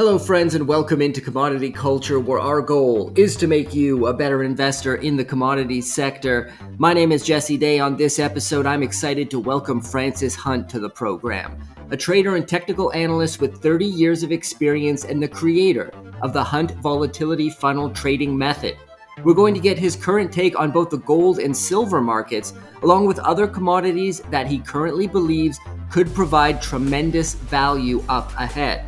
Hello, friends, and welcome into Commodity Culture, where our goal is to make you a better investor in the commodities sector. My name is Jesse Day. On this episode, I'm excited to welcome Francis Hunt to the program, a trader and technical analyst with 30 years of experience and the creator of the Hunt Volatility Funnel Trading Method. We're going to get his current take on both the gold and silver markets, along with other commodities that he currently believes could provide tremendous value up ahead.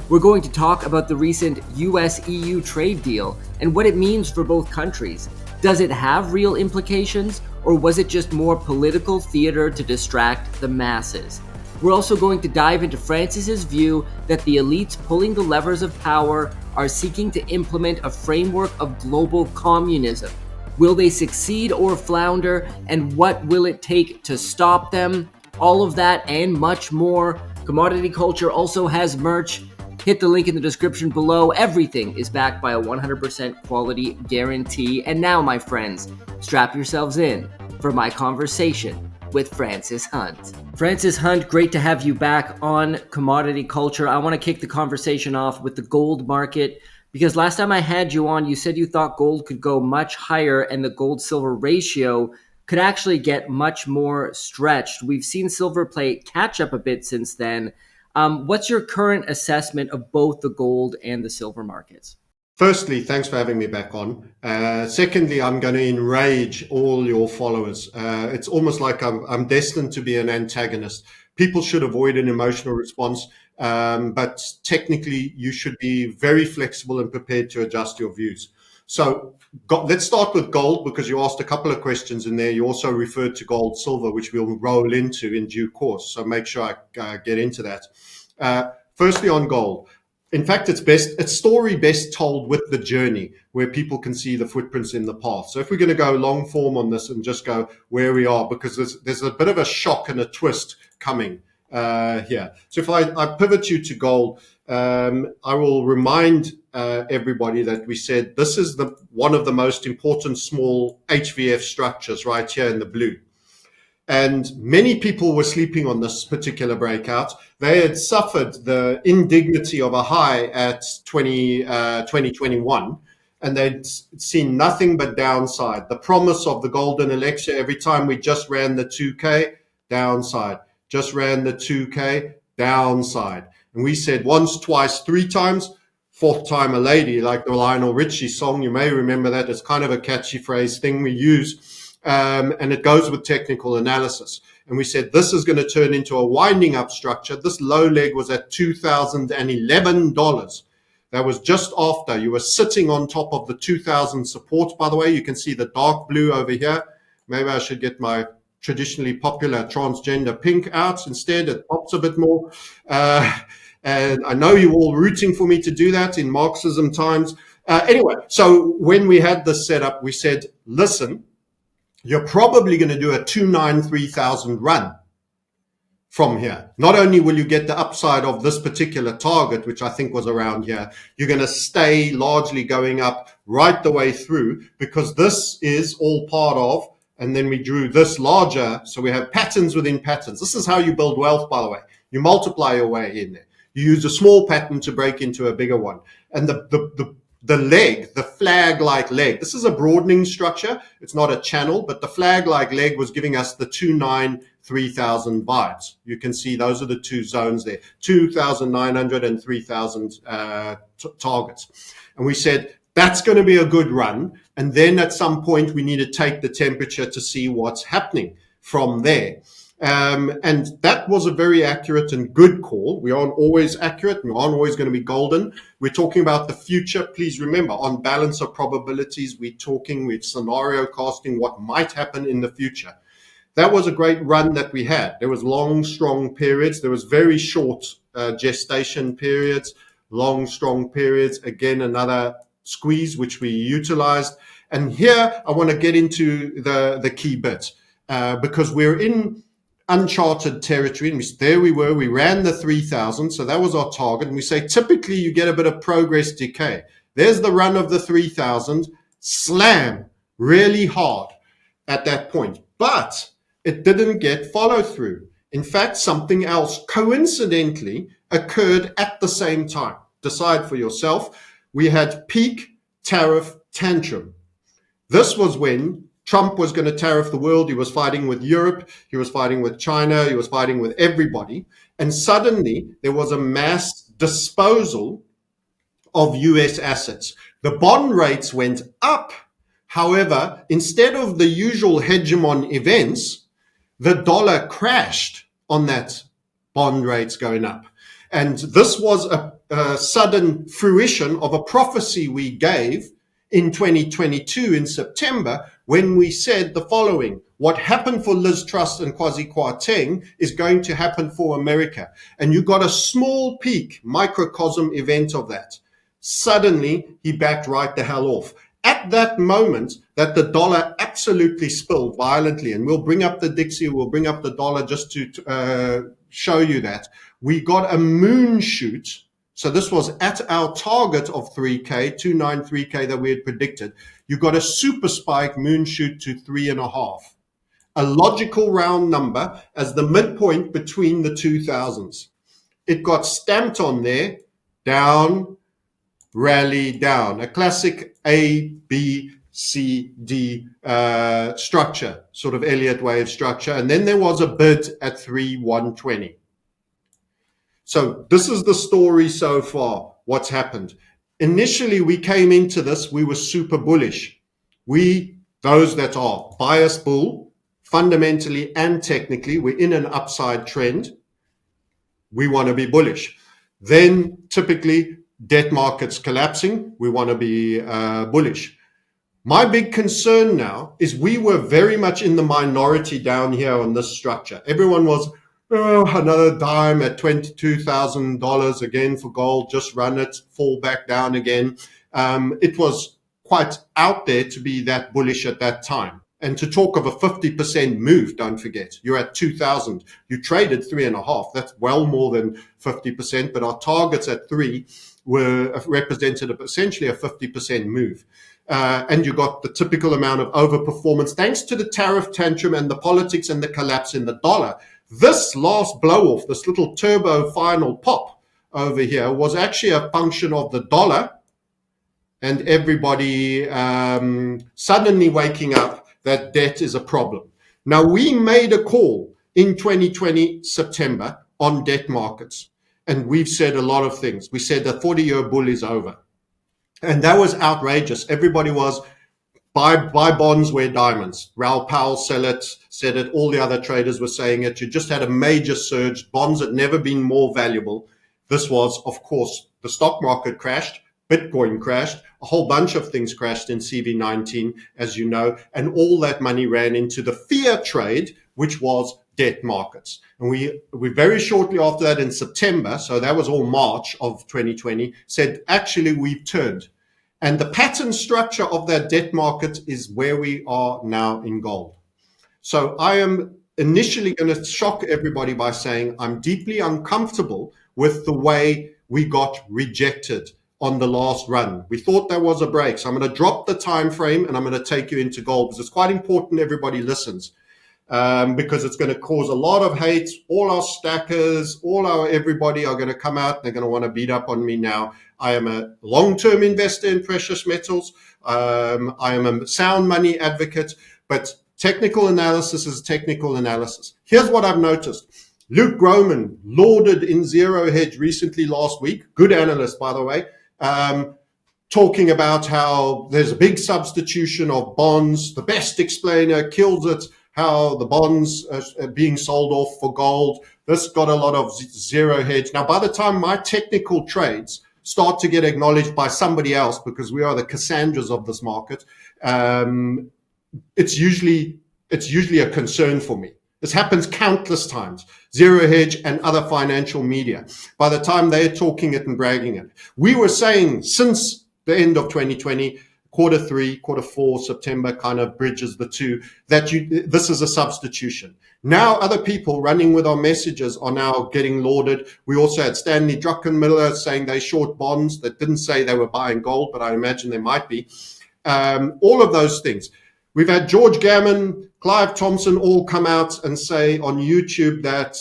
We're going to talk about the recent US-EU trade deal and what it means for both countries. Does it have real implications, or was it just more political theater to distract the masses? We're also going to dive into Francis's view that the elites pulling the levers of power are seeking to implement a framework of global communism. Will they succeed or flounder, and what will it take to stop them? All of that and much more. Commodity Culture also has merch. Hit the link in the description below. Everything is backed by a 100% quality guarantee. And now, my friends, strap yourselves in for my conversation with Francis Hunt. Francis Hunt, great to have you back on Commodity Culture. I want to kick the conversation off with the gold market, because last time I had you on, you said you thought gold could go much higher and the gold-silver ratio could actually get much more stretched. We've seen silver play catch up a bit since then. What's your current assessment of both the gold and the silver markets? Firstly, thanks for having me back on. Secondly, I'm going to enrage all your followers. It's almost like I'm destined to be an antagonist. People should avoid an emotional response, but technically you should be very flexible and prepared to adjust your views. So let's start with gold, because you asked a couple of questions in there. You also referred to gold, silver, which we'll roll into in due course. So make sure I get into that. Firstly, on gold. In fact, it's story best told with the journey, where people can see the footprints in the path. So if we're going to go long form on this and just go where we are, because there's a bit of a shock and a twist coming here. So if I pivot you to gold, I will remind everybody that we said this is one of the most important small HVF structures right here in the blue. And many people were sleeping on this particular breakout. They had suffered the indignity of a high at 2021, and they'd seen nothing but downside. The promise of the golden elixir, every time we just ran the 2K, downside. Just ran the 2K, downside. And we said once, twice, three times, fourth time a lady, like the Lionel Richie song. You may remember that. It's kind of a catchy phrase thing we use. And it goes with technical analysis. And we said this is going to turn into a winding up structure. This low leg was at $2,011. That was just after you were sitting on top of the 2,000 support. By the way, you can see the dark blue over here. Maybe I should get my traditionally popular transgender pink out instead. It pops a bit more. And I know you're all rooting for me to do that in Marxism times. Anyway, so when we had this set up, we said, listen, you're probably going to do a 293,000 run from here. Not only will you get the upside of this particular target, which I think was around here, you're going to stay largely going up right the way through, because this is all part of, and then we drew this larger. So we have patterns within patterns. This is how you build wealth, by the way. You multiply your way in there. You use a small pattern to break into a bigger one. And the leg, the flag-like leg, this is a broadening structure. It's not a channel, but the flag-like leg was giving us the 293,000 vibes. You can see those are the two zones there, 2,900 and 3,000 targets. And we said, that's going to be a good run. And then at some point, we need to take the temperature to see what's happening from there. And that was a very accurate and good call. We aren't always accurate. We aren't always going to be golden. We're talking about the future. Please remember, on balance of probabilities, we're scenario casting what might happen in the future. That was a great run that we had. There was long, strong periods. There was very short gestation periods, long, strong periods. Again, another squeeze, which we utilized. And here, I want to get into the key bit, because we're in uncharted territory. And there we were, we ran the 3,000. So that was our target. And we say, typically you get a bit of progress decay. There's the run of the 3,000, slam really hard at that point, but it didn't get follow through. In fact, something else coincidentally occurred at the same time. decide for yourself. We had peak tariff tantrum. This was when Trump was going to tariff the world. He was fighting with Europe. He was fighting with China. He was fighting with everybody. And suddenly there was a mass disposal of US assets. The bond rates went up. However, instead of the usual hegemon events, the dollar crashed on that bond rates going up. And this was a sudden fruition of a prophecy we gave in 2022 in September, when we said the following: what happened for Liz Truss and Kwasi Kwarteng is going to happen for America. And you got a small peak, microcosm event of that. Suddenly, he backed right the hell off. At that moment that the dollar absolutely spilled violently, and we'll bring up the Dixie, we'll bring up the dollar just to show you that, we got a moon shoot. So this was at our target of 3K, 293K that we had predicted. You got a super spike moon shoot to 3.5. A logical round number as the midpoint between the 2000s. It got stamped on there, down, rally, down. A classic A, B, C, D structure, sort of Elliott wave structure. And then there was a bid at 3,120. So this is the story so far, what's happened. Initially, we came into this, we were super bullish. Those that are bias bull, fundamentally and technically, we're in an upside trend. We want to be bullish. Then typically, debt markets collapsing, we want to be bullish. My big concern now is we were very much in the minority down here on this structure. Everyone was, another dime at $22,000 again for gold, just run it, fall back down again. It was quite out there to be that bullish at that time. And to talk of a 50% move, don't forget, you're at 2,000. You traded 3.5. That's well more than 50%, but our targets at 3 were represented essentially a 50% move. And you got the typical amount of overperformance thanks to the tariff tantrum and the politics and the collapse in the dollar. This last blow off, this little turbo final pop over here, was actually a function of the dollar and everybody suddenly waking up that debt is a problem. Now, we made a call in 2020 September on debt markets, and we've said a lot of things. We said the 40-year bull is over. And that was outrageous. Everybody was, buy bonds, wear diamonds. Raoul Powell said it. All the other traders were saying it. You just had a major surge. Bonds had never been more valuable. This was, of course, the stock market crashed. Bitcoin crashed. A whole bunch of things crashed in CV19, as you know. And all that money ran into the fear trade, which was debt markets. And we very shortly after that in September, so that was all March of 2020, said, actually, we've turned. And the pattern structure of that debt market is where we are now in gold. So I am initially going to shock everybody by saying I'm deeply uncomfortable with the way we got rejected on the last run. We thought there was a break. So I'm going to drop the time frame and I'm going to take you into gold because it's quite important everybody listens. Because it's going to cause a lot of hate. All our stackers, everybody are going to come out. They're going to want to beat up on me now. I am a long-term investor in precious metals. I am a sound money advocate, but technical analysis is technical analysis. Here's what I've noticed. Luke Groman lauded in Zero Hedge recently last week, good analyst, by the way, talking about how there's a big substitution of bonds. The best explainer kills it. How the bonds are being sold off for gold. This got a lot of Zero Hedge. Now, by the time my technical trades start to get acknowledged by somebody else, because we are the Cassandras of this market, it's usually a concern for me. This happens countless times. Zero Hedge and other financial media. By the time they're talking it and bragging it, we were saying since the end of 2020, quarter 3, quarter 4, September kind of bridges the two, that this is a substitution. Now other people running with our messages are now getting lauded. We also had Stanley Druckenmiller saying they short bonds that didn't say they were buying gold, but I imagine they might be. All of those things. We've had George Gammon Clive Thompson all come out and say on YouTube that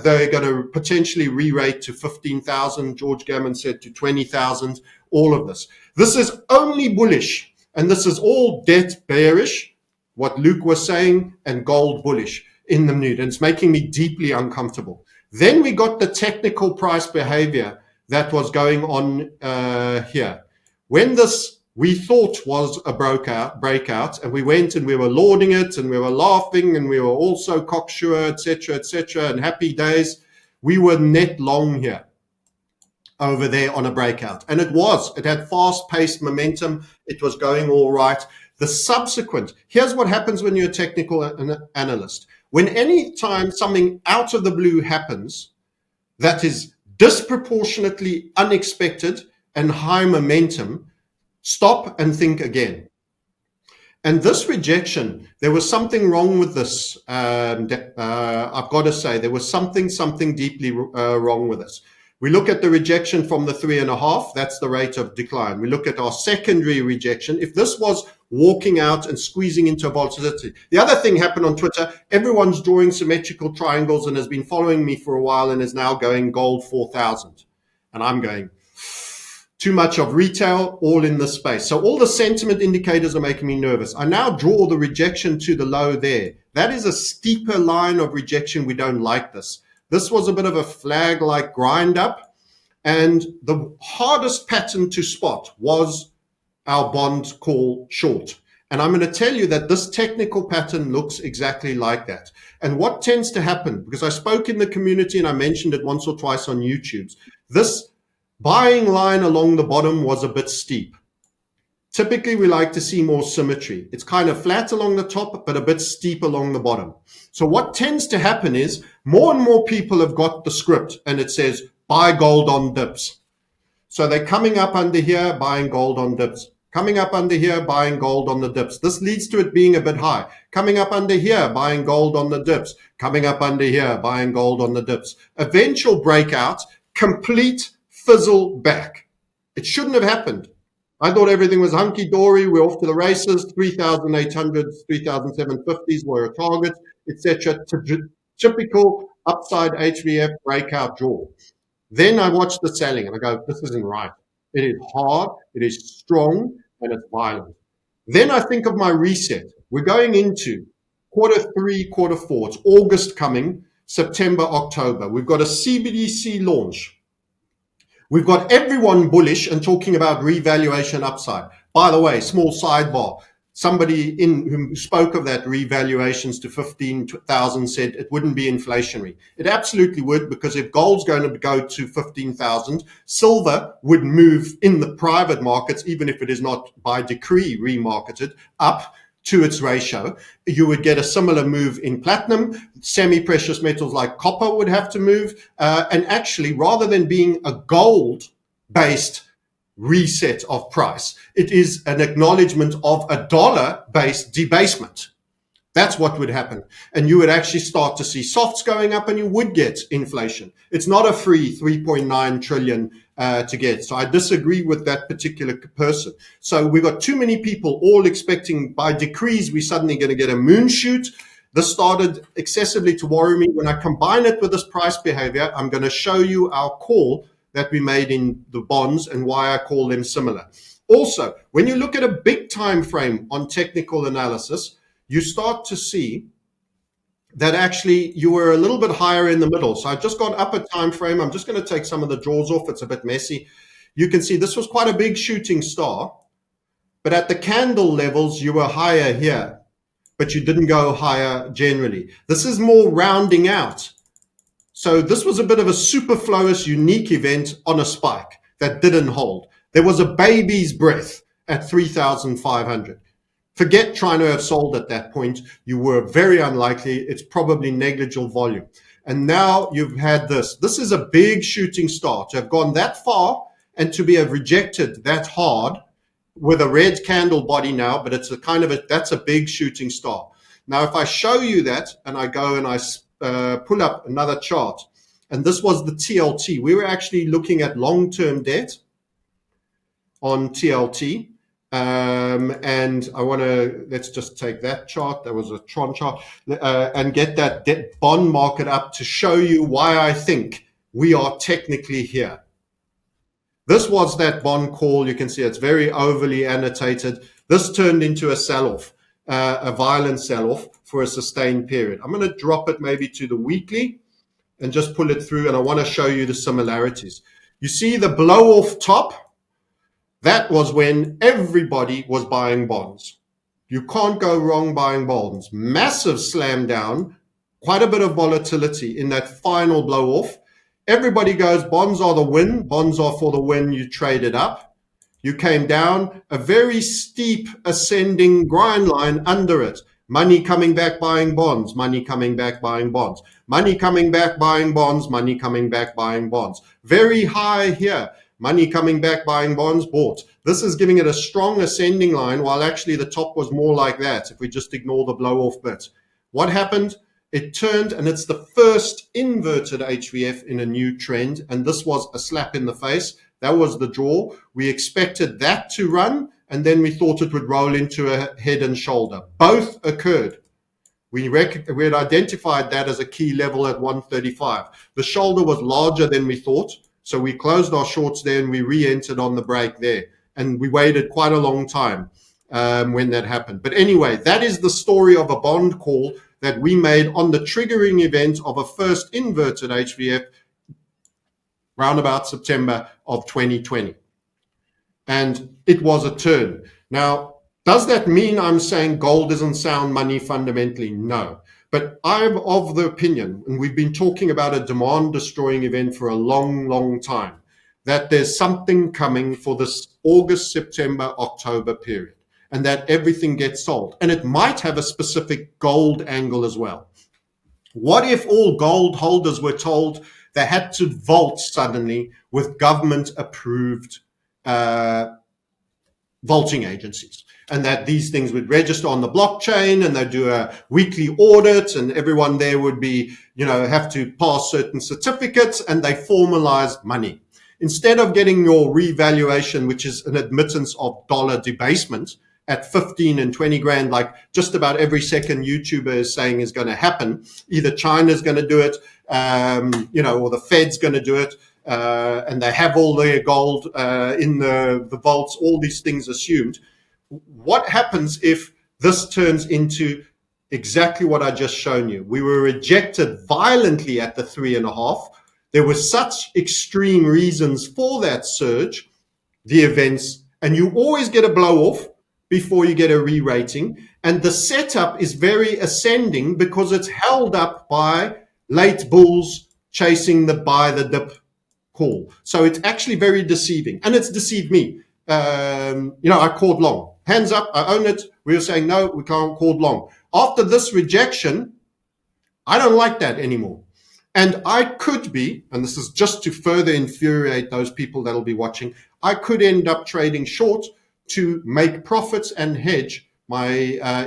they're going to potentially re-rate to 15,000. George Gammon said to 20,000. All of this. This is only bullish, and this is all debt bearish, what Luke was saying, and gold bullish in the nude. And it's making me deeply uncomfortable. Then we got the technical price behavior that was going on here. When this we thought was a breakout, and we went and we were lauding it, and we were laughing, and we were also cocksure, etc., and happy days. We were net long here over there on a breakout. And it had fast-paced momentum. It was going all right. The subsequent, here's what happens when you're a technical analyst. When any time something out of the blue happens that is disproportionately unexpected and high momentum, stop and think again. And this rejection, there was something wrong with this. I've got to say, there was something deeply wrong with this. We look at the rejection from the 3.5, that's the rate of decline. We look at our secondary rejection. If this was walking out and squeezing into volatility. The other thing happened on Twitter, everyone's drawing symmetrical triangles and has been following me for a while and is now going gold 4,000. And I'm going, too much of retail, all in this space. So all the sentiment indicators are making me nervous. I now draw the rejection to the low there. That is a steeper line of rejection. We don't like this. This was a bit of a flag-like grind up. And the hardest pattern to spot was our bond call short. And I'm going to tell you that this technical pattern looks exactly like that. And what tends to happen, because I spoke in the community and I mentioned it once or twice on YouTube, this buying line along the bottom was a bit steep. Typically, we like to see more symmetry. It's kind of flat along the top, but a bit steep along the bottom. So what tends to happen is more and more people have got the script and it says, buy gold on dips. So they're coming up under here, buying gold on dips. Coming up under here, buying gold on the dips. This leads to it being a bit high. Coming up under here, buying gold on the dips. Coming up under here, buying gold on the dips. Eventual breakout, complete fizzle back. It shouldn't have happened. I thought everything was hunky-dory. We're off to the races. 3,800s, 3,750s were a target, etc. Typical upside HVF breakout draw. Then I watch the selling and I go, this isn't right. It is hard, it is strong, and it's violent. Then I think of my reset. We're going into Q3, Q4. It's August coming, September, October. We've got a CBDC launch. We've got everyone bullish and talking about revaluation upside. By the way, small sidebar. Somebody who spoke of that revaluations to 15,000 said it wouldn't be inflationary. It absolutely would, because if gold's going to go to 15,000, silver would move in the private markets, even if it is not by decree remarketed, up to its ratio. You would get a similar move in platinum. Semi-precious metals like copper would have to move. And actually, rather than being a gold-based reset of price, it is an acknowledgement of a dollar-based debasement. That's what would happen. And you would actually start to see softs going up and you would get inflation. It's not a free 3.9 trillion to get. So I disagree with that particular person. So we've got too many people all expecting by decrees we're suddenly going to get a moonshoot. This started excessively to worry me. When I combine it with this price behavior, I'm going to show you our call that we made in the bonds and why I call them similar. Also, when you look at a big time frame on technical analysis, you start to see that actually you were a little bit higher in the middle. So I've just gone up a time frame. I'm just going to take some of the draws off. It's a bit messy. You can see this was quite a big shooting star, but at the candle levels, you were higher here, but you didn't go higher generally. This is more rounding out. So this was a bit of a superfluous, unique event on a spike that didn't hold. There was a baby's breath at 3,500. Forget trying to have sold at that point. You were very unlikely. It's probably negligible volume. And now you've had this. This is a big shooting star. To have gone that far and to have rejected that hard with a red candle body now, but it's a kind of that's a big shooting star. Now, if I show you that and I go and I pull up another chart, and this was the TLT. We were actually looking at long-term debt on TLT. And I want to, let's just take that chart. That was a Tron chart, and get that bond market up to show you why I think we are technically here. This was that bond call. You can see it's very overly annotated. This turned into a sell-off, a violent sell-off for a sustained period. I'm going to drop it maybe to the weekly and just pull it through, and I want to show you the similarities. You see the blow-off top? That was when everybody was buying bonds. You can't go wrong buying bonds. Massive slam down, quite a bit of volatility in that final blow-off. Everybody goes, bonds are the win. Bonds are for the win. You trade it up. You came down, a very steep ascending grind line under it. Money coming back buying bonds, money coming back buying bonds, money coming back buying bonds, money coming back buying bonds. Very high here. Money coming back buying bonds, bought. This is giving it a strong ascending line, while actually the top was more like that if we just ignore the blow-off bit. What happened? It turned, and it's the first inverted HVF in a new trend, and this was a slap in the face. That was the draw. We expected that to run, and then we thought it would roll into a head and shoulder. Both occurred. We had identified that as a key level at 135. The shoulder was larger than we thought, so we closed our shorts there and we re-entered on the break there. And we waited quite a long time when that happened. But anyway, that is the story of a bond call that we made on the triggering event of a first inverted HVF round about September of 2020. And it was a turn. Now, does that mean I'm saying gold isn't sound money fundamentally? No. But I'm of the opinion, and we've been talking about a demand-destroying event for a long, long time, that there's something coming for this August, September, October period, and that everything gets sold. And it might have a specific gold angle as well. What if all gold holders were told they had to vault suddenly with government-approved vaulting agencies, and that these things would register on the blockchain and they'd do a weekly audit, and everyone there would be, have to pass certain certificates, and they formalize money. Instead of getting your revaluation, which is an admittance of dollar debasement at 15 and 20 grand, like just about every second YouTuber is saying is going to happen, either China's going to do it, or the Fed's going to do it, and they have all their gold in the vaults, all these things assumed. What happens if this turns into exactly what I just shown you? We were rejected violently at the 3.5. There were such extreme reasons for that surge, the events, and you always get a blow off before you get a re-rating. And the setup is very ascending because it's held up by late bulls chasing the buy the dip call. So it's actually very deceiving, and it's deceived me. I called long. Hands up, I own it. We were saying, no, we can't call long. After this rejection, I don't like that anymore. And I could be, and this is just to further infuriate those people that'll be watching, I could end up trading short to make profits and hedge my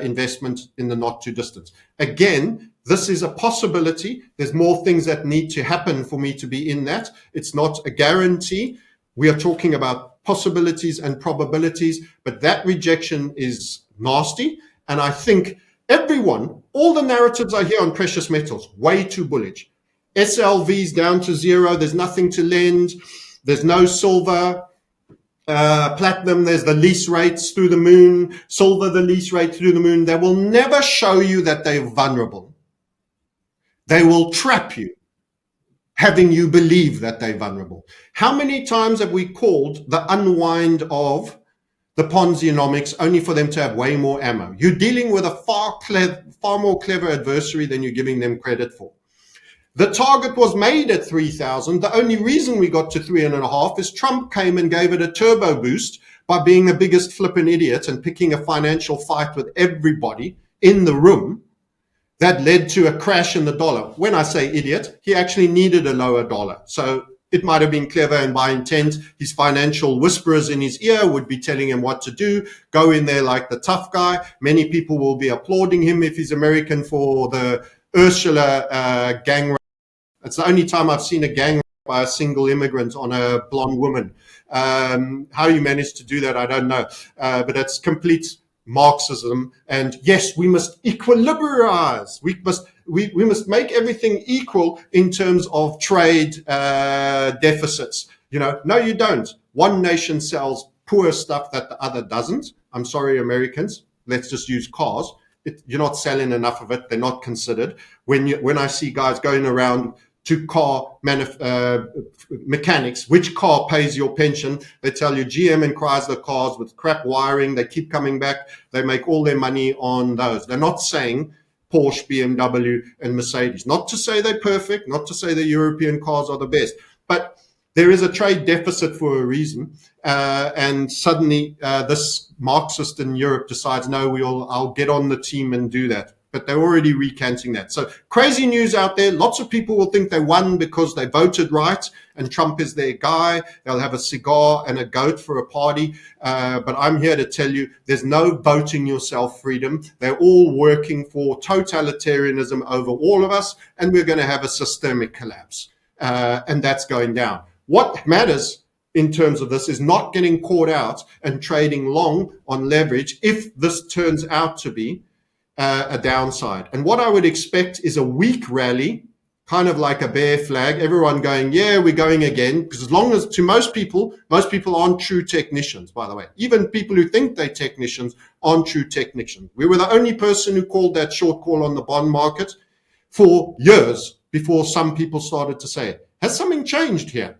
investment in the not too distant. Again, this is a possibility. There's more things that need to happen for me to be in that. It's not a guarantee. We are talking about possibilities and probabilities, but that rejection is nasty. And I think everyone, all the narratives I hear on precious metals, way too bullish. SLV's down to zero. There's nothing to lend. There's no silver. Platinum, there's the lease rates through the moon. Silver, the lease rate through the moon. They will never show you that they're vulnerable. They will trap you, having you believe that they're vulnerable. How many times have we called the unwind of the Ponzi-onomics only for them to have way more ammo? You're dealing with a far more clever adversary than you're giving them credit for. The target was made at 3,000. The only reason we got to 3.5 is Trump came and gave it a turbo boost by being the biggest flippin' idiot and picking a financial fight with everybody in the room. That led to a crash in the dollar. When I say idiot, he actually needed a lower dollar. So it might have been clever, and by intent, his financial whisperers in his ear would be telling him what to do. Go in there like the tough guy. Many people will be applauding him if he's American for the Ursula gang rape. It's the only time I've seen a gang by a single immigrant on a blonde woman. How you managed to do that, I don't know. But that's complete Marxism. And yes, we must equilibrize. We must make everything equal in terms of trade deficits. No, you don't. One nation sells poor stuff that the other doesn't. I'm sorry, Americans. Let's just use cars. You're not selling enough of it. They're not considered. When I see guys going around to car mechanics, which car pays your pension? They tell you GM and Chrysler cars with crap wiring. They keep coming back. They make all their money on those. They're not saying Porsche, BMW, and Mercedes. Not to say they're perfect, not to say the European cars are the best, but there is a trade deficit for a reason. And suddenly this Marxist in Europe decides, no, I'll get on the team and do that. But they're already recanting that. So crazy news out there. Lots of people will think they won because they voted right and Trump is their guy. They'll have a cigar and a goat for a party. But I'm here to tell you there's no voting yourself freedom. They're all working for totalitarianism over all of us, and we're going to have a systemic collapse. And that's going down. What matters in terms of this is not getting caught out and trading long on leverage if this turns out to be a downside. And what I would expect is a weak rally, kind of like a bear flag, everyone going, yeah, we're going again. Because as long as, to most people aren't true technicians, by the way. Even people who think they're technicians aren't true technicians. We were the only person who called that short call on the bond market for years before some people started to say it. Has something changed here?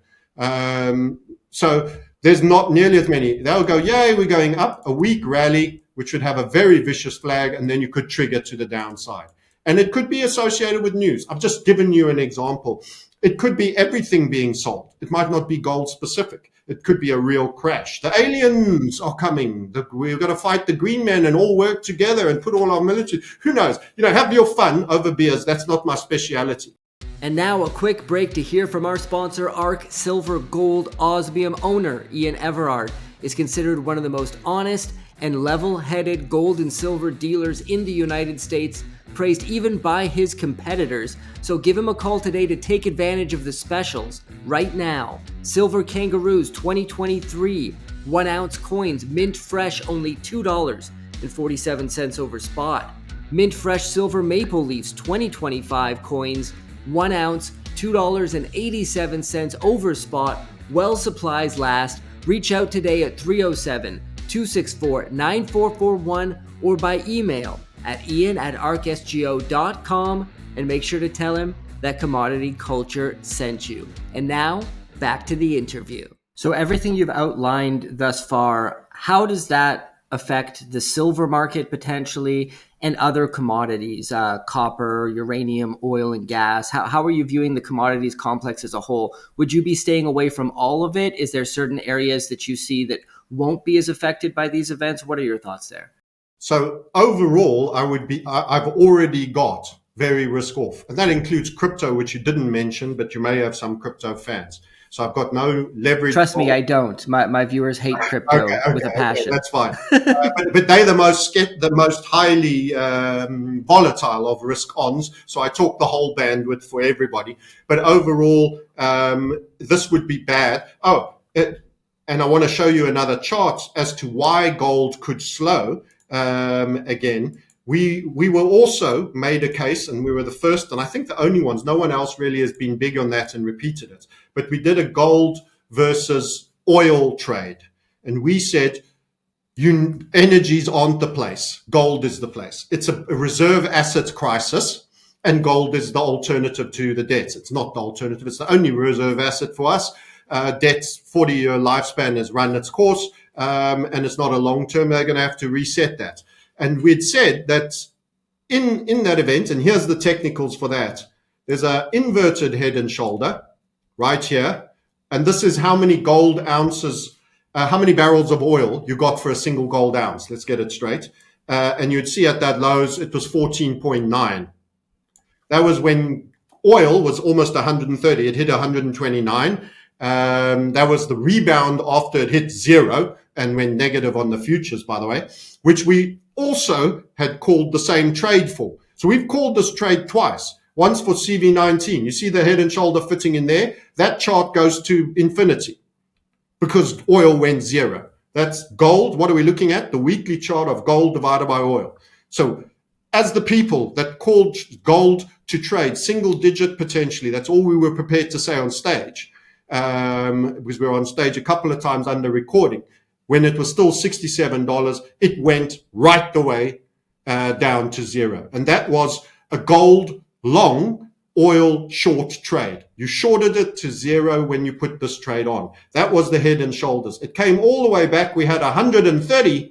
So there's not nearly as many. They'll go, yay, we're going up, a weak rally, which would have a very vicious flag, and then you could trigger to the downside. And it could be associated with news. I've just given you an example. It could be everything being sold. It might not be gold specific. It could be a real crash. The aliens are coming. We're going to fight the green men and all work together and put all our military. Who knows? Have your fun over beers. That's not my speciality. And now a quick break to hear from our sponsor, ARC Silver Gold Osmium owner Ian Everard is considered one of the most honest and level-headed gold and silver dealers in the United States, praised even by his competitors. So give him a call today to take advantage of the specials right now. Silver Kangaroos 2023 1-ounce coins, mint fresh, only $2.47 over spot. Mint fresh silver maple leafs 2025 coins, 1 ounce, $2.87 over spot. While supplies last. Reach out today at 307-264-9441 or by email at ian@arcsgo.com, and make sure to tell him that Commodity Culture sent you. And now, back to the interview. So everything you've outlined thus far, how does that affect the silver market potentially and other commodities, copper, uranium, oil, and gas? How are you viewing the commodities complex as a whole? Would you be staying away from all of it? Is there certain areas that you see that won't be as affected by these events? What are your thoughts there? So overall, I've already got very risk off. And that includes crypto, which you didn't mention, but you may have some crypto fans. So I've got no leverage. Trust me, I don't. My viewers hate crypto with a passion. Okay, that's fine. But they're the most highly volatile of risk-ons. So I talk the whole bandwidth for everybody. But overall, this would be bad. And I want to show you another chart as to why gold could slow again. We were also made a case, and we were the first, and I think the only ones. No one else really has been big on that and repeated it. But we did a gold versus oil trade. And we said, energies aren't the place. Gold is the place. It's a reserve assets crisis, and gold is the alternative to the debts. It's not the alternative. It's the only reserve asset for us. Debt's 40-year lifespan has run its course, and it's not a long term. They're going to have to reset that. And we'd said that in that event, and here's the technicals for that, there's an inverted head and shoulder right here. And this is how many gold ounces, how many barrels of oil you got for a single gold ounce. Let's get it straight. And you'd see at that lows, it was 14.9. That was when oil was almost 130. It hit 129. That was the rebound after it hit zero and went negative on the futures, by the way, which we also had called the same trade for. So we've called this trade twice. One's for CV19. You see the head and shoulder fitting in there? That chart goes to infinity because oil went zero. That's gold. What are we looking at? The weekly chart of gold divided by oil. So as the people that called gold to trade, single digit potentially, that's all we were prepared to say on stage, because we were on stage a couple of times under recording. When it was still $67, it went right the way down to zero. And that was a gold long, oil short trade. You shorted it to zero when you put this trade on. That was the head and shoulders. It came all the way back. We had 130,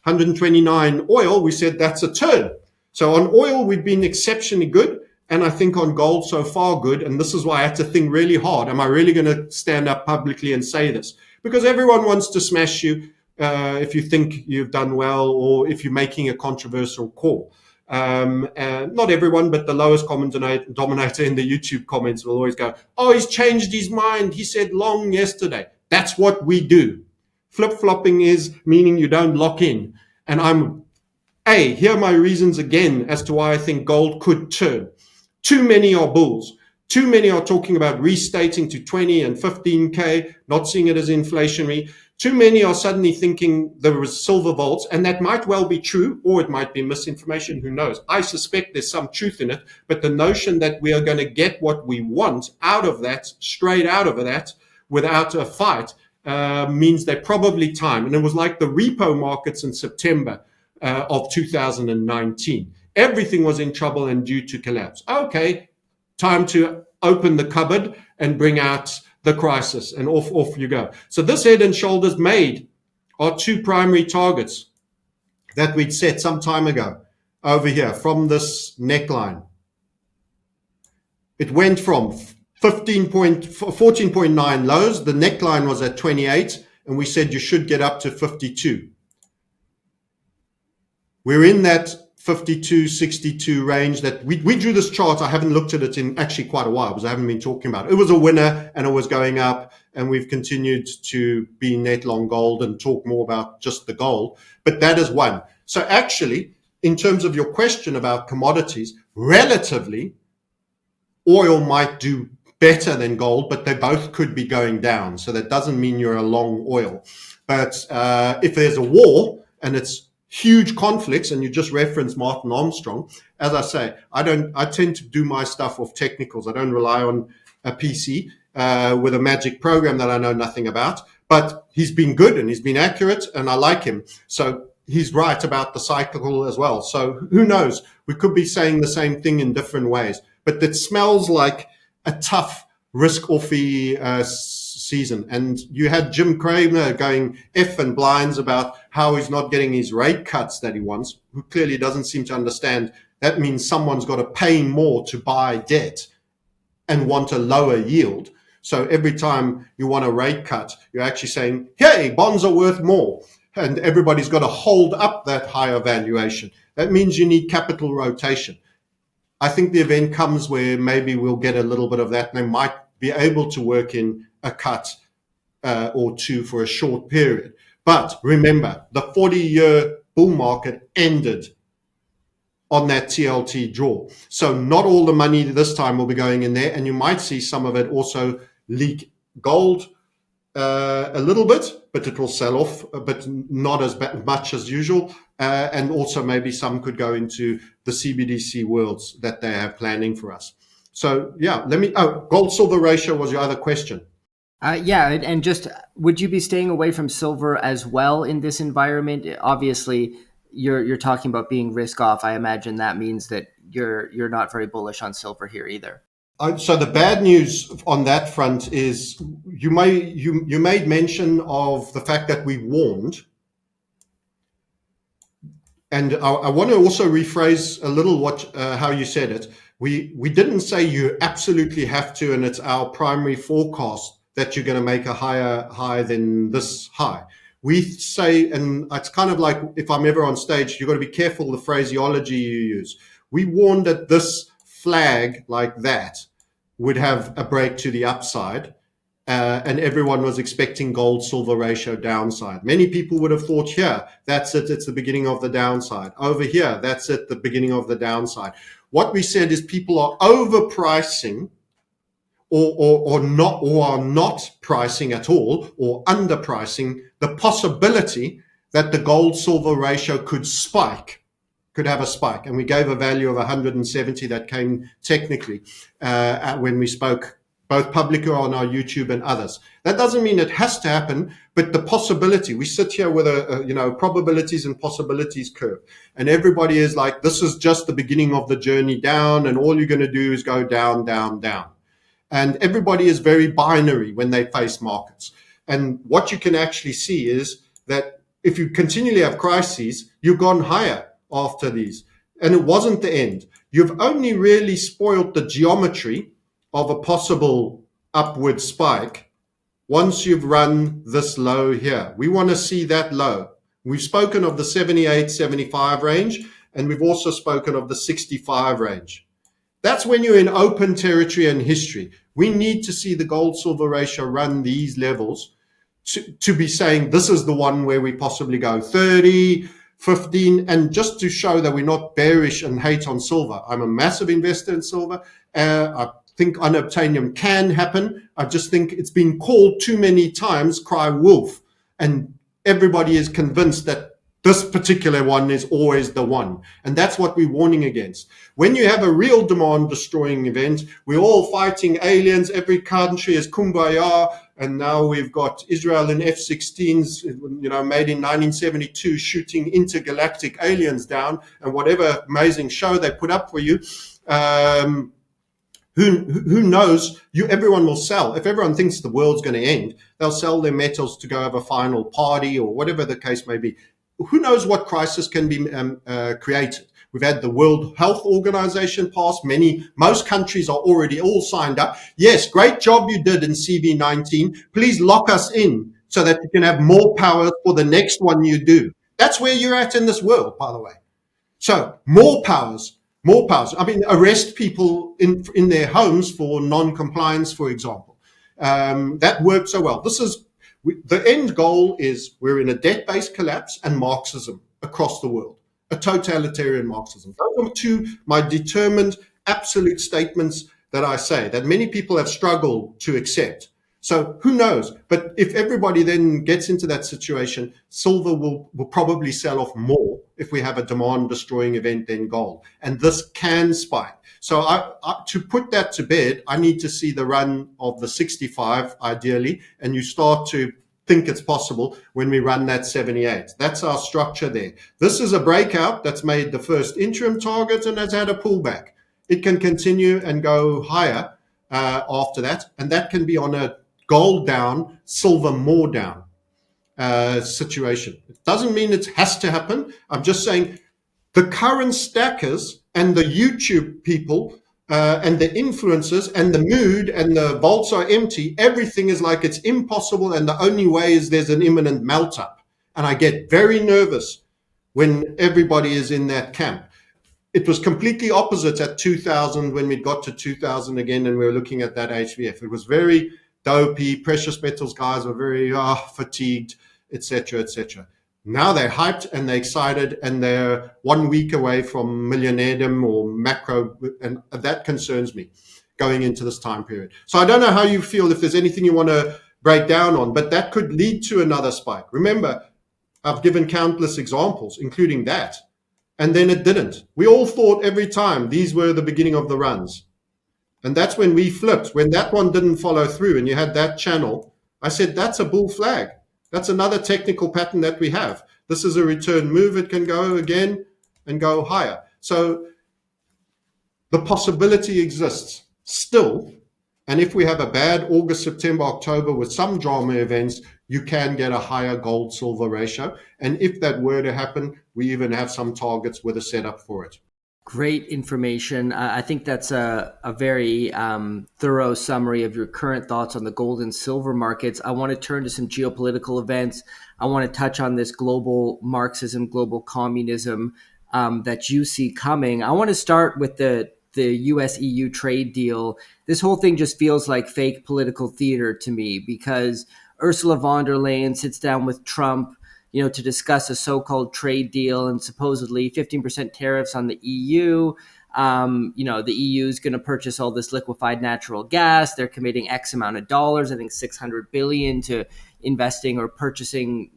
129 oil. We said that's a turn. So on oil, we've been exceptionally good. And I think on gold so far good. And this is why I had to think really hard. Am I really going to stand up publicly and say this? Because everyone wants to smash you if you think you've done well or if you're making a controversial call. Not everyone, but the lowest common denominator in the YouTube comments will always go, oh, he's changed his mind. He said long yesterday. That's what we do. Flip-flopping is meaning you don't lock in. And here are my reasons again as to why I think gold could turn. Too many are bulls. Too many are talking about restating to 20 and 15K, not seeing it as inflationary. Too many are suddenly thinking there was silver vaults, and that might well be true, or it might be misinformation, who knows. I suspect there's some truth in it, but the notion that we are going to get what we want out of that, straight out of that, without a fight, means they probably time. And it was like the repo markets in September of 2019. Everything was in trouble and due to collapse. Okay, time to open the cupboard and bring out the crisis, and off you go. So this head and shoulders made our two primary targets that we'd set some time ago over here from this neckline. It went from 14.9 lows. The neckline was at 28, and we said you should get up to 52. We're in that 52, 62 range that we drew this chart. I haven't looked at it in actually quite a while because I haven't been talking about it. It was a winner and it was going up, and we've continued to be net long gold and talk more about just the gold. But that is one. So actually, in terms of your question about commodities, relatively, oil might do better than gold, but they both could be going down. So that doesn't mean you're a long oil. But if there's a war and it's huge conflicts, and you just referenced Martin Armstrong, as I say, I tend to do my stuff off technicals. I don't rely on a PC with a magic program that I know nothing about, but he's been good and he's been accurate and I like him. So he's right about the cycle as well. So who knows? We could be saying the same thing in different ways, but it smells like a tough risk-offy season. And you had Jim Cramer going F and blinds about how he's not getting his rate cuts that he wants, who clearly doesn't seem to understand that means someone's got to pay more to buy debt and want a lower yield. So every time you want a rate cut, you're actually saying, hey, bonds are worth more. And everybody's got to hold up that higher valuation. That means you need capital rotation. I think the event comes where maybe we'll get a little bit of that, and they might be able to work in a cut or two for a short period. But remember, the 40-year bull market ended on that TLT draw. So not all the money this time will be going in there, and you might see some of it also leak gold a little bit, but it will sell off, but not as much as usual. And also maybe some could go into the CBDC worlds that they have planning for us. So yeah, gold silver ratio was your other question. Yeah, and just would you be staying away from silver as well in this environment? Obviously, you're talking about being risk off. I imagine that means that you're not very bullish on silver here either. So the bad news on that front is you made mention of the fact that we warned. And I want to also rephrase a little how you said it. We didn't say you absolutely have to, and it's our primary forecast that you're going to make a higher high than this high. We say, and it's kind of like if I'm ever on stage, you've got to be careful the phraseology you use. We warned that this flag like that would have a break to the upside, and everyone was expecting gold silver ratio downside. Many people would have thought, here, that's it, it's the beginning of the downside. Over here, that's it, the beginning of the downside. What we said is people are overpricing or are not pricing at all or underpricing the possibility that the gold silver ratio could have a spike. And we gave a value of 170 that came technically when we spoke both publicly on our YouTube and others. That doesn't mean it has to happen, but the possibility, we sit here with a probabilities and possibilities curve, and everybody is like, this is just the beginning of the journey down, and all you're going to do is go down, down, down. And everybody is very binary when they face markets. And what you can actually see is that if you continually have crises, you've gone higher after these. And it wasn't the end. You've only really spoiled the geometry of a possible upward spike once you've run this low here. We want to see that low. We've spoken of the 78, 75 range, and we've also spoken of the 65 range. That's when you're in open territory and history. We need to see the gold silver ratio run these levels to be saying this is the one where we possibly go 30, 15, and just to show that we're not bearish and hate on silver. I'm a massive investor in silver. I think unobtainium can happen. I just think it's been called too many times, cry wolf, and everybody is convinced that this particular one is always the one. And that's what we're warning against. When you have a real demand destroying event, we're all fighting aliens. Every country is kumbaya. And now we've got Israel in F-16s, made in 1972, shooting intergalactic aliens down, and whatever amazing show they put up for you. Who knows? Everyone will sell. If everyone thinks the world's going to end, they'll sell their metals to go have a final party or whatever the case may be. Who knows what crisis can be created? We've had the World Health Organization pass. Most countries are already all signed up. Yes, great job you did in CV19. Please lock us in so that you can have more power for the next one you do. That's where you're at in this world, by the way. So more powers. I mean, arrest people in their homes for non-compliance, for example. That worked so well. The end goal is we're in a debt-based collapse and Marxism across the world, a totalitarian Marxism. Those are my determined absolute statements that I say that many people have struggled to accept. So who knows? But if everybody then gets into that situation, silver will probably sell off more if we have a demand-destroying event than gold. And this can spike. So to put that to bed, I need to see the run of the 65, ideally, and you start to think it's possible when we run that 78. That's our structure there. This is a breakout that's made the first interim target and has had a pullback. It can continue and go higher after that, and that can be on a gold down, silver more down situation. It doesn't mean it has to happen. I'm just saying the current stackers and the YouTube people and the influencers and the mood and the vaults are empty. Everything is like it's impossible, and the only way is there's an imminent melt up. And I get very nervous when everybody is in that camp. It was completely opposite at 2000 when we got to 2000 again and we were looking at that HVF. It was very dopey. Precious metals guys were very fatigued, etc., etc. Now they're hyped and they're excited and they're 1 week away from millionairedom or macro, and that concerns me going into this time period. So I don't know how you feel, if there's anything you want to break down on, but that could lead to another spike. Remember, I've given countless examples, including that, and then it didn't. We all thought every time these were the beginning of the runs. And that's when we flipped. When that one didn't follow through and you had that channel, I said, that's a bull flag. That's another technical pattern that we have. This is a return move. It can go again and go higher. So the possibility exists still. And if we have a bad August, September, October with some drama events, you can get a higher gold silver ratio. And if that were to happen, we even have some targets with a setup for it. Great information. I think that's a very thorough summary of your current thoughts on the gold and silver markets. I want to turn to some geopolitical events. I want to touch on this global Marxism, global communism that you see coming. I want to start with the US-EU trade deal. This whole thing just feels like fake political theater to me, because Ursula von der Leyen sits down with Trump, to discuss a so-called trade deal and supposedly 15% tariffs on the EU. The EU is going to purchase all this liquefied natural gas. They're committing X amount of dollars, I think 600 billion, to investing or purchasing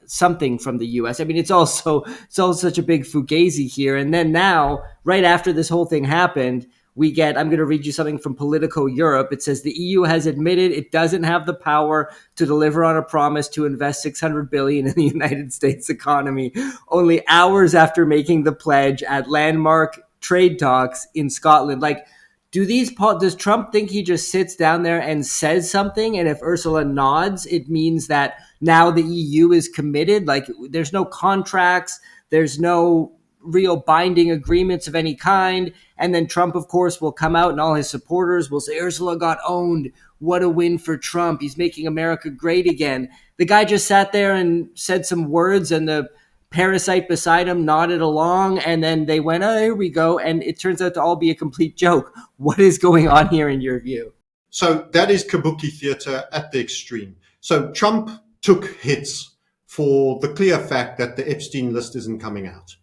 something from the US. I mean, it's all such a big fugazi here. And then now, right after this whole thing happened, I'm going to read you something from Politico Europe. It says the EU has admitted it doesn't have the power to deliver on a promise to invest 600 billion in the United States economy, only hours after making the pledge at landmark trade talks in Scotland. Like, does Trump think he just sits down there and says something, and if Ursula nods, it means that now the EU is committed? Like, there's no contracts, there's no real binding agreements of any kind. And then Trump, of course, will come out and all his supporters will say, Ursula got owned. What a win for Trump. He's making America great again. The guy just sat there and said some words, and the parasite beside him nodded along, and then they went, oh, here we go. And it turns out to all be a complete joke. What is going on here in your view? So that is kabuki theater at the extreme. So Trump took hits for the clear fact that the Epstein list isn't coming out.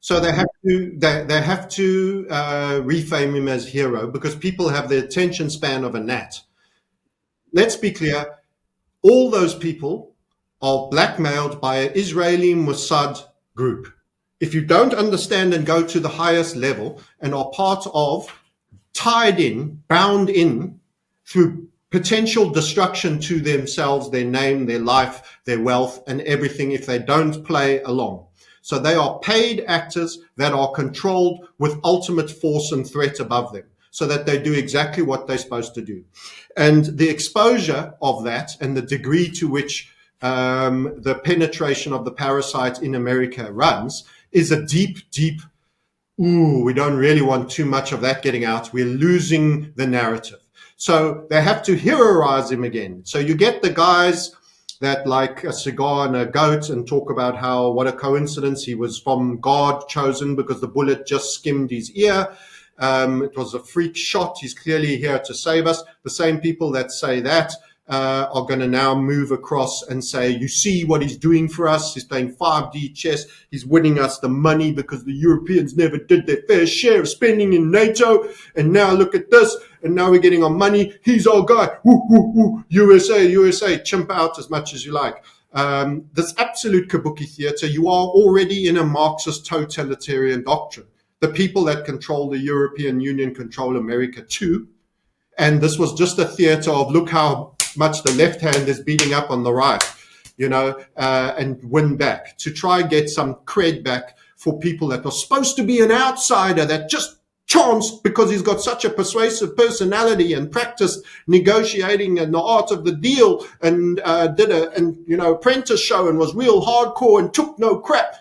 So they have to reframe him as hero, because people have the attention span of a gnat. Let's be clear, all those people are blackmailed by an Israeli Mossad group. If you don't understand and go to the highest level and are part of, tied in, bound in through potential destruction to themselves, their name, their life, their wealth, and everything if they don't play along. So they are paid actors that are controlled with ultimate force and threat above them, so that they do exactly what they're supposed to do. And the exposure of that and the degree to which the penetration of the parasite in America runs is a deep, we don't really want too much of that getting out. We're losing the narrative. So they have to heroize him again. So you get the guys that like a cigar and a goat and talk about how, what a coincidence, he was from God chosen because the bullet just skimmed his ear. It was a freak shot. He's clearly here to save us. The same people that say that are going to now move across and say, you see what he's doing for us. He's playing 5D chess. He's winning us the money because the Europeans never did their fair share of spending in NATO. And now look at this. And now we're getting our money. He's our guy. Woo, woo, woo. USA, chimp out as much as you like. This absolute kabuki theater, you are already in a Marxist totalitarian doctrine. The people that control the European Union control America too. And this was just a theater of look how much the left hand is beating up on the right, and win back to try and get some cred back for people that were supposed to be an outsider that just chanced because he's got such a persuasive personality and practiced negotiating and the art of the deal and did apprentice show and was real hardcore and took no crap.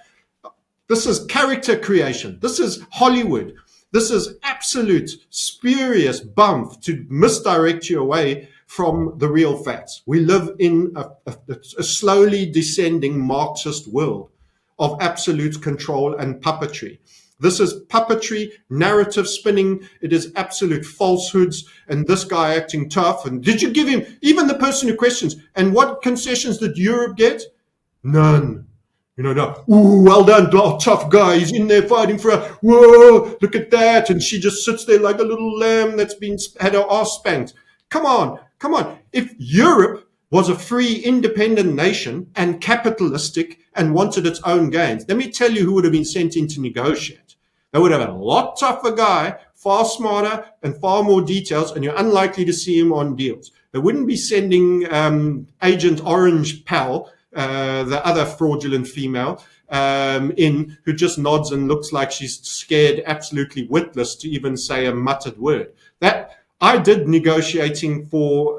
This is character creation. This is Hollywood. This is absolute spurious bump to misdirect you away from the real facts. We live in a slowly descending Marxist world of absolute control and puppetry. This is puppetry, narrative spinning. It is absolute falsehoods. And this guy acting tough. And did you give him, even the person who questions, and what concessions did Europe get? None. No. Ooh, well done, tough guy. He's in there fighting for her. Whoa, look at that. And she just sits there like a little lamb that's had her ass spanked. Come on. If Europe was a free, independent nation and capitalistic and wanted its own gains, let me tell you who would have been sent in to negotiate. They would have had a lot tougher guy, far smarter and far more details, and you're unlikely to see him on deals. They wouldn't be sending Agent Orange Pal, the other fraudulent female, in who just nods and looks like she's scared, absolutely witless to even say a muttered word. That I did negotiating for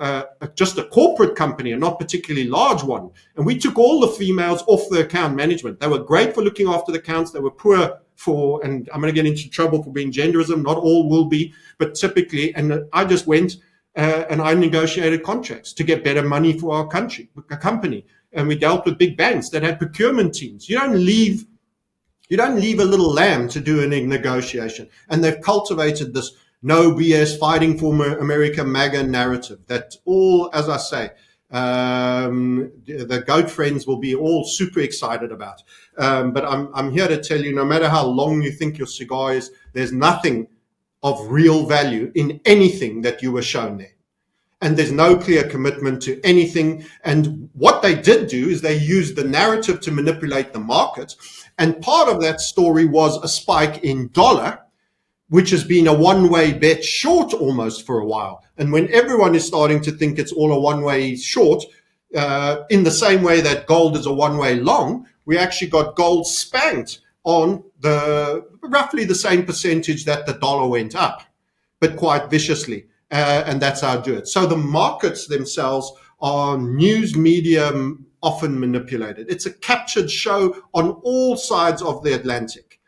just a corporate company, a not particularly large one. And we took all the females off the account management. They were great for looking after the accounts. They were poor for, and I'm going to get into trouble for being genderism. Not all will be, but typically. And I just went and I negotiated contracts to get better money for our company. And we dealt with big banks that had procurement teams. You don't leave a little lamb to do a negotiation. And they've cultivated this no BS fighting for America MAGA narrative that all, as I say, the goat friends will be all super excited about. But I'm here to tell you, no matter how long you think your cigar is, there's nothing of real value in anything that you were shown there. And there's no clear commitment to anything. And what they did do is they used the narrative to manipulate the market. And part of that story was a spike in dollar, which has been a one-way bet short almost for a while. And when everyone is starting to think it's all a one-way short, in the same way that gold is a one-way long, we actually got gold spanked on the roughly the same percentage that the dollar went up, but quite viciously. And that's how I do it. So the markets themselves are news media often manipulated. It's a captured show on all sides of the Atlantic.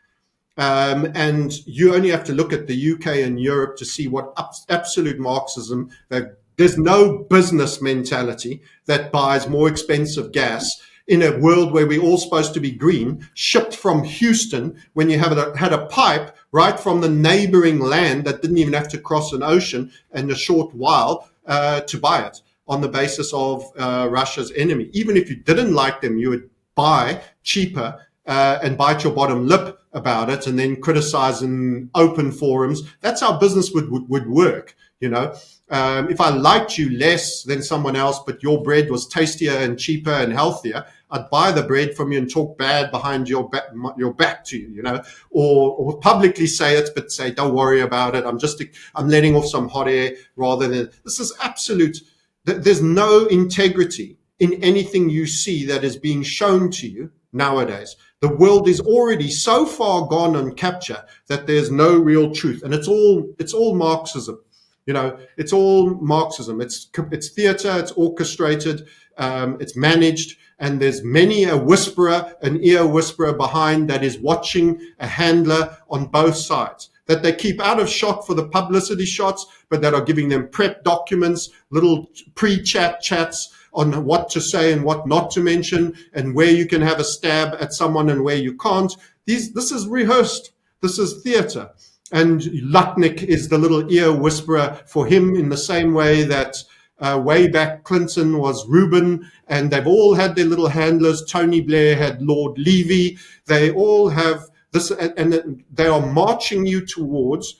And you only have to look at the UK and Europe to see what absolute Marxism, that there's no business mentality that buys more expensive gas in a world where we're all supposed to be green, shipped from Houston when you had a pipe right from the neighboring land that didn't even have to cross an ocean in a short while to buy it on the basis of Russia's enemy. Even if you didn't like them, you would buy cheaper and bite your bottom lip about it and then criticize in open forums. That's how business would work, you know. If I liked you less than someone else, but your bread was tastier and cheaper and healthier, I'd buy the bread from you and talk bad behind your back to you, you know, or publicly say it, but say, don't worry about it. I'm letting off some hot air rather than, this is absolute. There's no integrity in anything you see that is being shown to you nowadays. The world is already so far gone on capture that there's no real truth. And it's all Marxism. You know, it's all Marxism. It's theater, it's orchestrated, it's managed, and there's many an ear whisperer behind that is watching a handler on both sides, that they keep out of shot for the publicity shots, but that are giving them prep documents, little pre-chat chats on what to say and what not to mention, and where you can have a stab at someone and where you can't. This is rehearsed. This is theater. And Lutnick is the little ear whisperer for him in the same way that way back Clinton was Rubin, and they've all had their little handlers. Tony Blair had Lord Levy. They all have this, and they are marching you towards,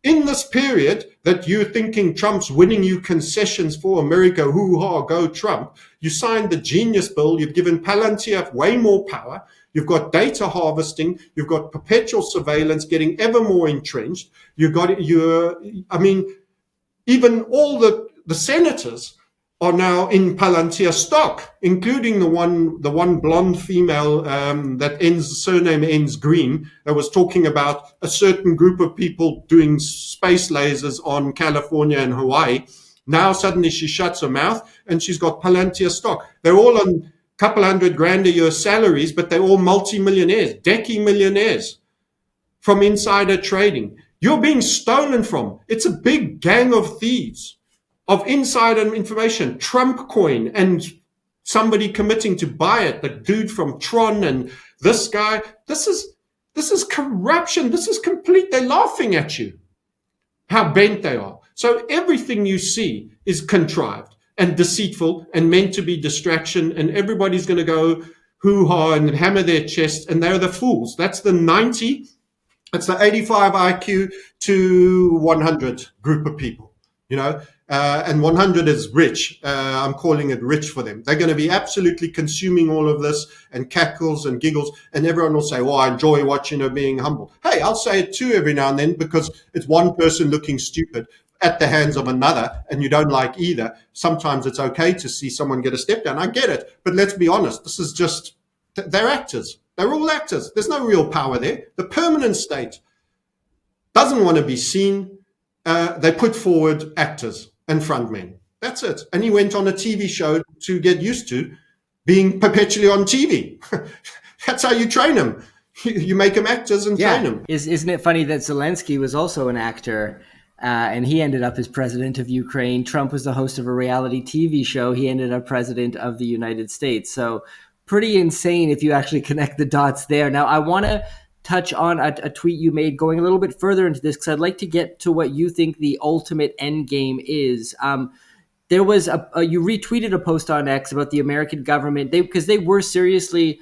in this period that you're thinking Trump's winning you concessions for America, hoo-ha, go Trump. You signed the Genius Bill. You've given Palantir way more power. You've got data harvesting. You've got perpetual surveillance getting ever more entrenched. Even all the senators are now in Palantir stock, including the one blonde female that surname ends Green, that was talking about a certain group of people doing space lasers on California and Hawaii. Now suddenly she shuts her mouth and she's got Palantir stock. They're all on couple $100,000 a year salaries, but they're all multi-millionaires, decky-millionaires from insider trading. You're being stolen from. It's a big gang of thieves of insider information, Trump coin, and somebody committing to buy it, the dude from Tron and this guy. This is corruption. This is complete. They're laughing at you, how bent they are. So everything you see is contrived and deceitful and meant to be distraction, and everybody's going to go hoo-ha and hammer their chest, and they're the fools. That's the 85 IQ to 100 group of people, you know, and 100 is rich. I'm calling it rich for them. They're going to be absolutely consuming all of this and cackles and giggles, and everyone will say, well, I enjoy watching her being humble. Hey, I'll say it too every now and then, because it's one person looking stupid at the hands of another, and you don't like either. Sometimes it's okay to see someone get a step down. I get it. But let's be honest. This is just, they're actors. They're all actors. There's no real power there. The permanent state doesn't want to be seen. They put forward actors and frontmen. That's it. And he went on a TV show to get used to being perpetually on TV. That's how you train them. You make them actors and train them. Isn't it funny that Zelensky was also an actor? And he ended up as president of Ukraine. Trump was the host of a reality TV show. He ended up president of the United States. So pretty insane if you actually connect the dots there. Now, I want to touch on a tweet you made going a little bit further into this, because I'd like to get to what you think the ultimate end game is. There was you retweeted a post on X about the American government, because they were seriously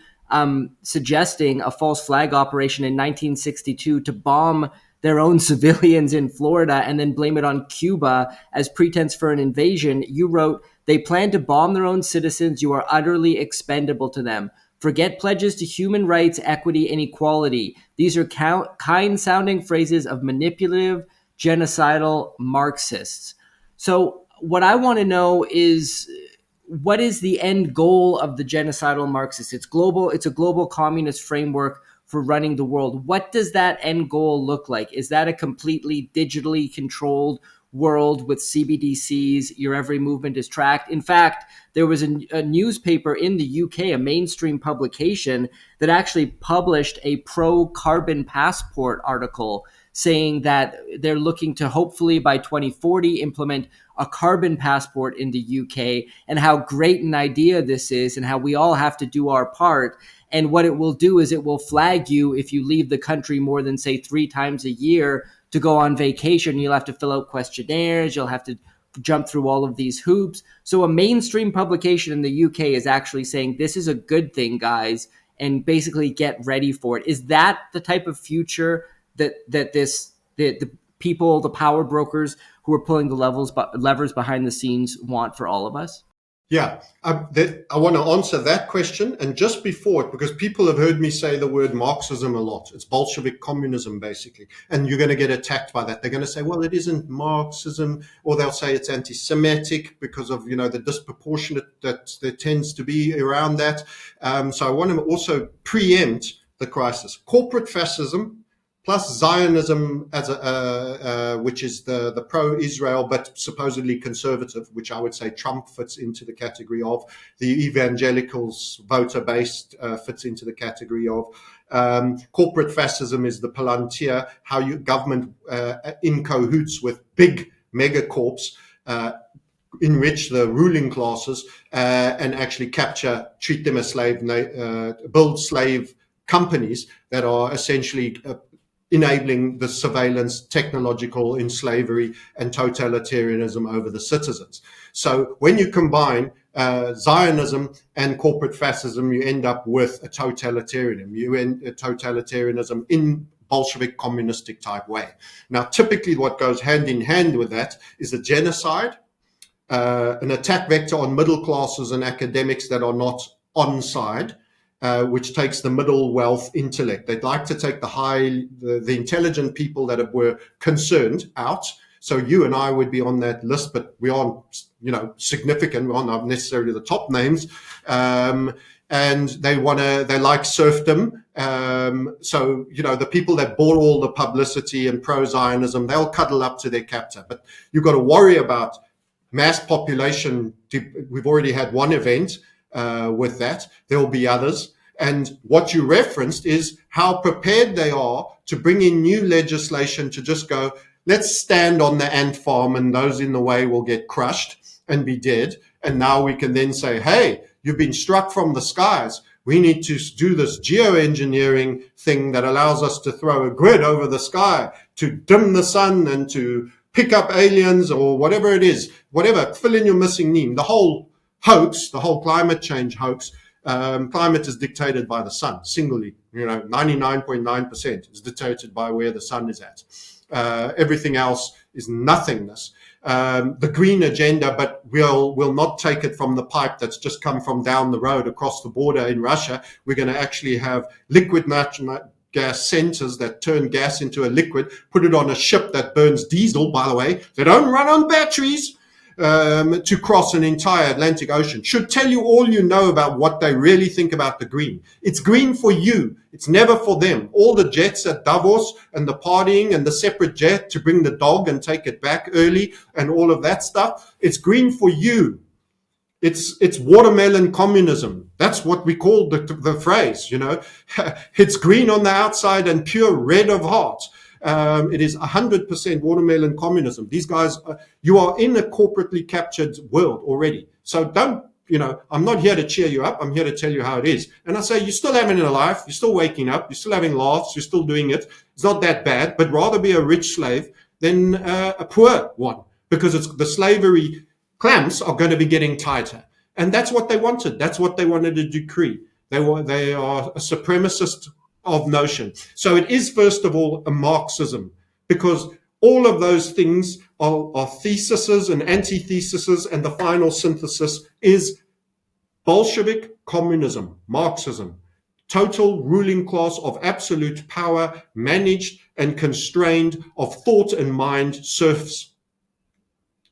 suggesting a false flag operation in 1962 to bomb their own civilians in Florida and then blame it on Cuba as pretense for an invasion. You wrote, they plan to bomb their own citizens. You are utterly expendable to them. Forget pledges to human rights, equity, and equality. These are kind-sounding phrases of manipulative, genocidal Marxists. So what I want to know is, what is the end goal of the genocidal Marxists? It's global. It's a global communist framework for running the world. What does that end goal look like? Is that a completely digitally controlled world with CBDCs? Your every movement is tracked. In fact, there was a newspaper in the UK, a mainstream publication, that actually published a pro-carbon passport article saying that they're looking to hopefully by 2040 implement a carbon passport in the UK, and how great an idea this is and how we all have to do our part. And what it will do is it will flag you if you leave the country more than, say, 3 times a year to go on vacation. You'll have to fill out questionnaires. You'll have to jump through all of these hoops. So a mainstream publication in the UK is actually saying this is a good thing, guys, and basically get ready for it. Is that the type of future that the people, the power brokers who are pulling the levers behind the scenes want for all of us? Yeah, I want to answer that question. And just before it, because people have heard me say the word Marxism a lot. It's Bolshevik communism, basically. And you're going to get attacked by that. They're going to say, well, it isn't Marxism, or they'll say it's anti-Semitic because of, the disproportionate that there tends to be around that. So I want to also preempt the crisis. Corporate fascism plus Zionism, as which is the pro-Israel but supposedly conservative, which I would say Trump fits into the category of. The evangelicals voter-based fits into the category of. Corporate fascism is the Palantir, how government in cahoots with big megacorps enrich the ruling classes and actually treat them as slave, build slave companies that are essentially enabling the surveillance, technological enslavery, and totalitarianism over the citizens. So when you combine Zionism and corporate fascism, you end up with a totalitarianism. Totalitarianism in Bolshevik communistic type way. Now, typically what goes hand in hand with that is a genocide, an attack vector on middle classes and academics that are not on side, which takes the middle wealth intellect. They'd like to take the intelligent people that were concerned out. So you and I would be on that list, but we aren't, significant. We aren't necessarily the top names. And they like serfdom. So, the people that bought all the publicity and pro-Zionism, they'll cuddle up to their captor. But you've got to worry about mass population. We've already had one event with that. There will be others. And what you referenced is how prepared they are to bring in new legislation to just go, let's stand on the ant farm and those in the way will get crushed and be dead. And now we can then say, hey, you've been struck from the skies. We need to do this geoengineering thing that allows us to throw a grid over the sky to dim the sun and to pick up aliens or whatever it is, fill in your missing name. The whole hoax, the whole climate change hoax, climate is dictated by the sun singly, 99.9% is dictated by where the sun is at. Everything else is nothingness. The green agenda, but we'll not take it from the pipe that's just come from down the road across the border in Russia. We're going to actually have liquid natural gas centers that turn gas into a liquid, put it on a ship that burns diesel, by the way. They don't run on batteries. To cross an entire Atlantic Ocean should tell you all you know about what they really think about the green. It's green for you. It's never for them. All the jets at Davos and the partying and the separate jet to bring the dog and take it back early and all of that stuff. It's green for you. It's watermelon communism. That's what we call the phrase, It's green on the outside and pure red of heart. It is 100% watermelon communism. These guys, you are in a corporately captured world already. So don't, I'm not here to cheer you up. I'm here to tell you how it is. And I say, you're still having a life. You're still waking up. You're still having laughs. You're still doing it. It's not that bad, but rather be a rich slave than a poor one, because the slavery clamps are going to be getting tighter. And that's what they wanted. That's what they wanted to decree. They are a supremacist of notion. So it is, first of all, a Marxism because all of those things are theses and antitheses, and the final synthesis is Bolshevik communism, Marxism, total ruling class of absolute power, managed and constrained of thought and mind serfs.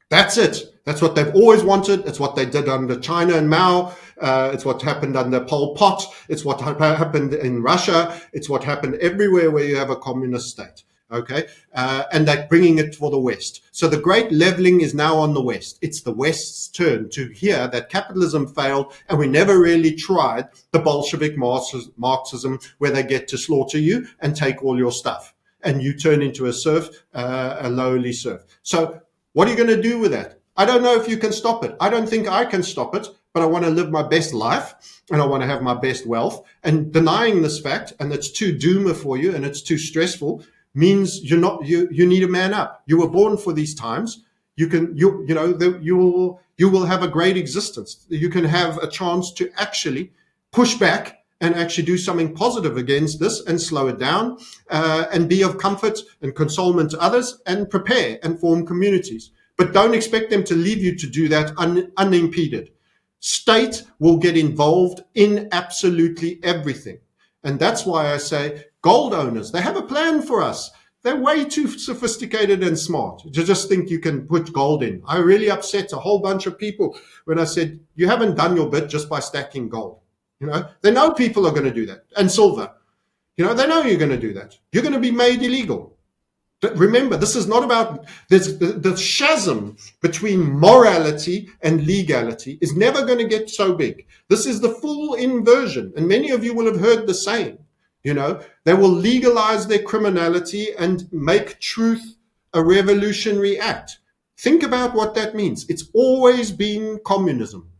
That's it. That's what they've always wanted. It's what they did under China and Mao. It's what happened under Pol Pot. It's what happened in Russia. It's what happened everywhere where you have a communist state. Okay, and they're bringing it for the West. So the great leveling is now on the West. It's the West's turn to hear that capitalism failed, and we never really tried the Bolshevik Marxism, where they get to slaughter you and take all your stuff, and you turn into a serf, a lowly serf. So what are you going to do with that? I don't know if you can stop it. I don't think I can stop it, but I want to live my best life and I want to have my best wealth. And denying this fact, and it's too doomer for you and it's too stressful, means you need a man up. You were born for these times. You will have a great existence. You can have a chance to actually push back and actually do something positive against this and slow it down, and be of comfort and consolement to others, and prepare and form communities. But don't expect them to leave you to do that unimpeded. State will get involved in absolutely everything. And that's why I say gold owners, they have a plan for us. They're way too sophisticated and smart to just think you can put gold in. I really upset a whole bunch of people when I said, you haven't done your bit just by stacking gold. They know people are going to do that. And silver. They know you're going to do that. You're going to be made illegal. But remember, this is not about the chasm between morality and legality is never going to get so big. This is the full inversion. And many of you will have heard the saying, they will legalize their criminality and make truth a revolutionary act. Think about what that means. It's always been communism.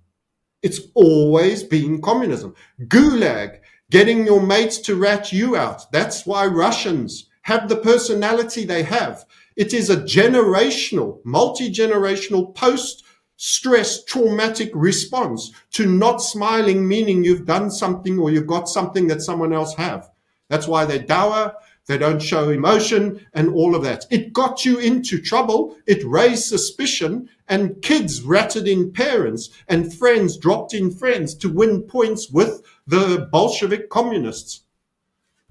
It's always been communism. Gulag, getting your mates to rat you out. That's why Russians have the personality they have. It is a generational, multi-generational, post-stress traumatic response to not smiling, meaning you've done something or you've got something that someone else have. That's why they dour, they don't show emotion and all of that. It got you into trouble. It raised suspicion, and kids ratted in parents and friends dropped in friends to win points with the Bolshevik communists.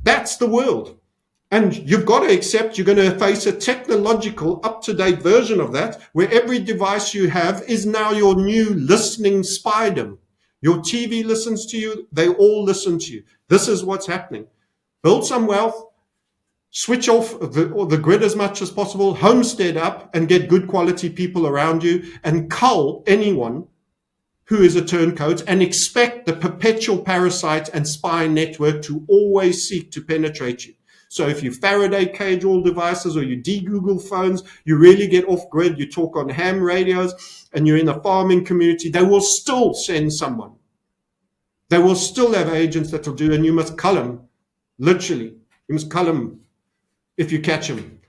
That's the world. And you've got to accept you're going to face a technological, up-to-date version of that, where every device you have is now your new listening spider. Your TV listens to you. They all listen to you. This is what's happening. Build some wealth, switch off the grid as much as possible, homestead up and get good quality people around you, and cull anyone who is a turncoat, and expect the perpetual parasite and spy network to always seek to penetrate you. So if you Faraday cage all devices or you de-Google phones, you really get off grid, you talk on ham radios, and you're in a farming community, they will still send someone. They will still have agents that will do, and you must cull them. Literally, you must cull them if you catch them,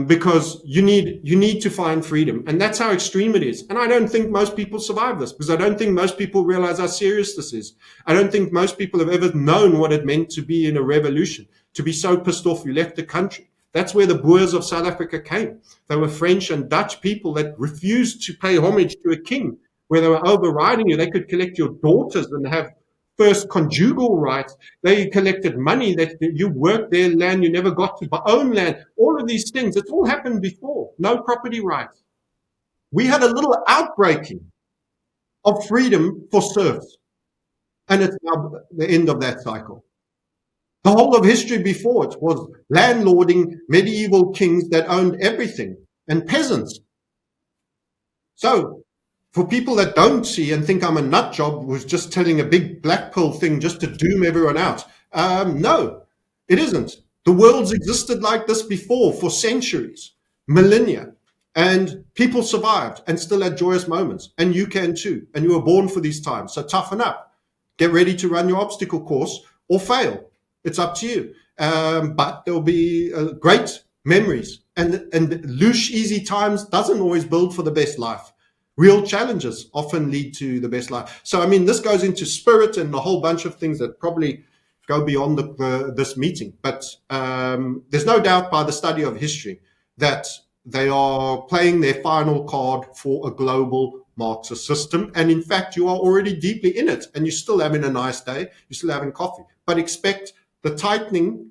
because you need to find freedom, and that's how extreme it is. And I don't think most people survive this, because I don't think most people realize how serious this is. I don't think most people have ever known what it meant to be in a revolution, to be so pissed off you left the country. That's where the Boers of South Africa came. They were French and Dutch people that refused to pay homage to a king, where they were overriding you. They could collect your daughters and have first conjugal rights. They collected money that you worked their land, you never got to own land. All of these things, it's all happened before. No property rights. We had a little outbreaking of freedom for serfs, and it's now the end of that cycle. The whole of history before it was landlording medieval kings that owned everything, and peasants. So for people that don't see and think I'm a nut job who's just telling a big black pill thing just to doom everyone out, no, it isn't. The world's existed like this before for centuries, millennia, and people survived and still had joyous moments, and you can too, and you were born for these times. So toughen up, get ready to run your obstacle course or fail. It's up to you, but there'll be great memories, and louche, easy times doesn't always build for the best life. Real challenges often lead to the best life. So, I mean, this goes into spirit and a whole bunch of things that probably go beyond this meeting. But there's no doubt by the study of history that they are playing their final card for a global Marxist system. And in fact, you are already deeply in it, and you're still having a nice day. You're still having coffee. But expect the tightening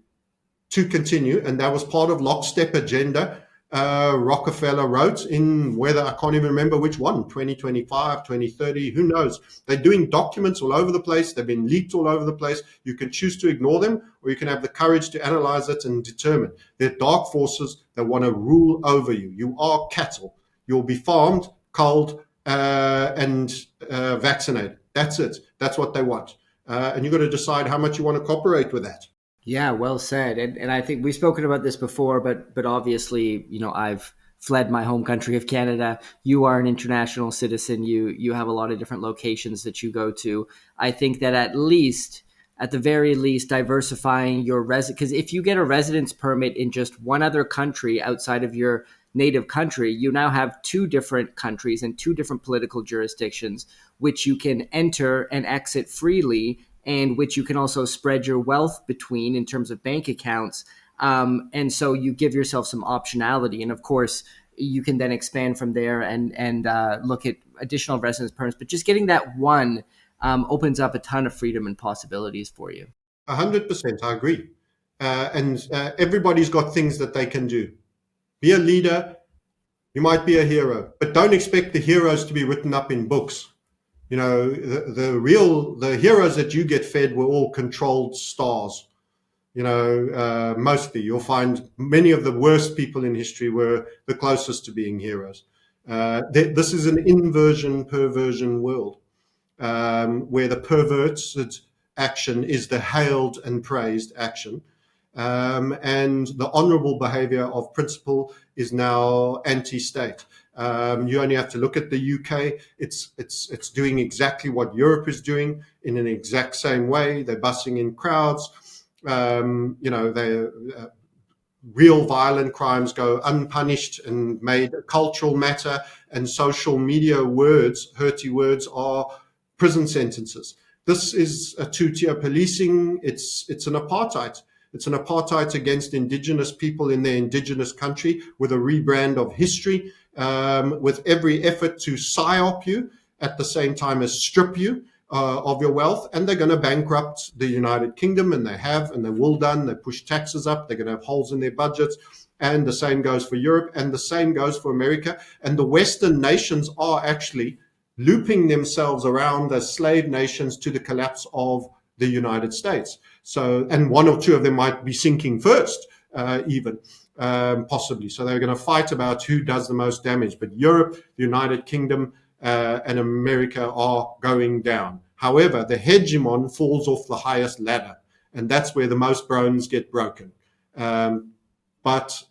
to continue. And that was part of lockstep agenda Rockefeller wrote in whether, I can't even remember which one, 2025, 2030, who knows. They're doing documents all over the place. They've been leaked all over the place. You can choose to ignore them, or you can have the courage to analyze it and determine. They're dark forces that want to rule over you. You are cattle. You'll be farmed, culled, and vaccinated. That's it. That's what they want. And you've got to decide how much you want to cooperate with that. Yeah, well said. And I think we've spoken about this before, but obviously, I've fled my home country of Canada. You are an international citizen. You have a lot of different locations that you go to. I think that at the very least, diversifying your because if you get a residence permit in just one other country outside of your native country, you now have two different countries and two different political jurisdictions, which you can enter and exit freely, and which you can also spread your wealth between in terms of bank accounts. And so you give yourself some optionality. And of course, you can then expand from there and look at additional residence permits. But just getting that one opens up a ton of freedom and possibilities for you. 100%, I agree. And everybody's got things that they can do. Be a leader. You might be a hero, but don't expect the heroes to be written up in books. The heroes that you get fed were all controlled stars. Mostly you'll find many of the worst people in history were the closest to being heroes. This is an perversion world, where the perverted action is the hailed and praised action. And the honorable behavior of principle is now anti-state. You only have to look at the UK. It's doing exactly what Europe is doing in an exact same way. They're bussing in crowds. Real violent crimes go unpunished and made a cultural matter, and social media words, hurty words, are prison sentences. This is a two-tier policing. It's an apartheid. It's an apartheid against indigenous people in their indigenous country, with a rebrand of history, with every effort to psyop you at the same time as strip you of your wealth. And they're going to bankrupt the United Kingdom, and they have, and they will done. They push taxes up. They're going to have holes in their budgets. And the same goes for Europe, and the same goes for America. And the Western nations are actually looping themselves around as slave nations to the collapse of the United States. So, and one or two of them might be sinking first, even possibly. So they're going to fight about who does the most damage. But Europe, the United Kingdom, and America are going down. However, the hegemon falls off the highest ladder, and that's where the most bones get broken. But,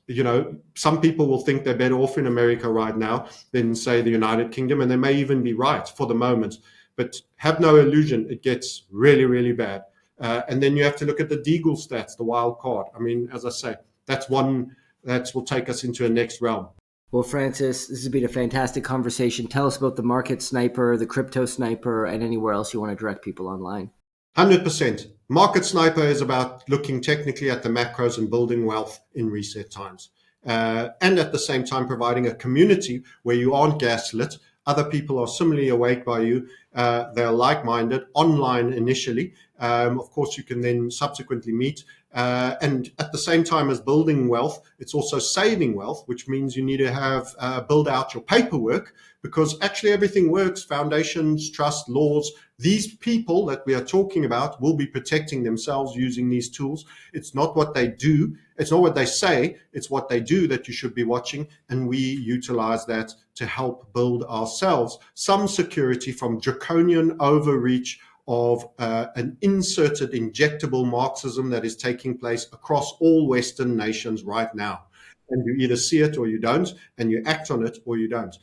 some people will think they're better off in America right now than, say, the United Kingdom, and they may even be right for the moment. But have no illusion, it gets really, really bad. And then you have to look at the Deagle stats, the wild card. I mean, as I say, that's one that will take us into a next realm. Well, Francis, this has been a fantastic conversation. Tell us about the market sniper, the crypto sniper, and anywhere else you want to direct people online. 100%. Market sniper is about looking technically at the macros and building wealth in reset times. And at the same time, providing a community where you aren't gaslit. Other people are similarly awake by you. They're like-minded, online initially. Of course, you can then subsequently meet. And at the same time as building wealth, it's also saving wealth, which means you need to have build out your paperwork, because actually everything works. Foundations, trust, laws. These people that we are talking about will be protecting themselves using these tools. It's not what they do. It's not what they say. It's what they do that you should be watching. And we utilize that to help build ourselves some security from draconian overreach of an inserted injectable Marxism that is taking place across all Western nations right now. And you either see it or you don't, and you act on it or you don't.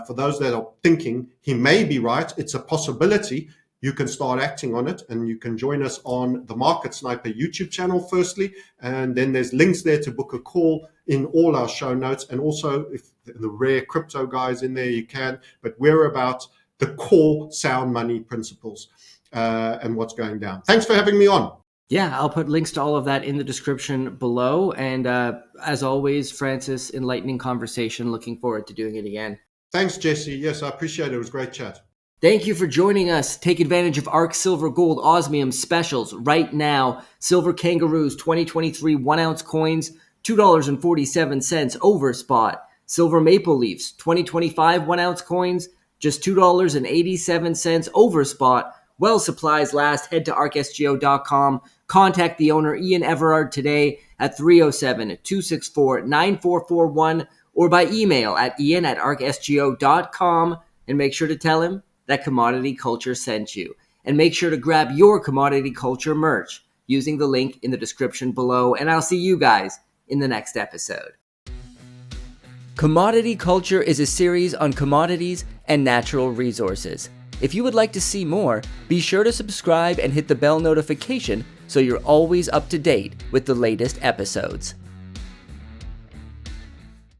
For those that are thinking he may be right, it's a possibility. You can start acting on it, and you can join us on the Market Sniper YouTube channel firstly, and then there's links there to book a call in all our show notes. And also, if the rare crypto guys in there, you can. But we're about the core sound money principles and what's going down. Thanks for having me on. Yeah, I'll put links to all of that in the description below. And as always, Francis, enlightening conversation. Looking forward to doing it again. Thanks, Jesse. Yes, I appreciate it. It was a great chat. Thank you for joining us. Take advantage of ARC Silver Gold Osmium specials right now. Silver Kangaroos 2023 1-ounce coins, $2.47 over spot. Silver Maple Leafs 2025 1-ounce coins, just $2.87 over spot. While supplies last, head to arcsgo.com. Contact the owner, Ian Everard, today at 307-264-9441 or by email at ian@arcsgo.com, and make sure to tell him that Commodity Culture sent you. And make sure to grab your Commodity Culture merch using the link in the description below, and I'll see you guys in the next episode. Commodity Culture is a series on commodities and natural resources. If you would like to see more, be sure to subscribe and hit the bell notification so you're always up to date with the latest episodes.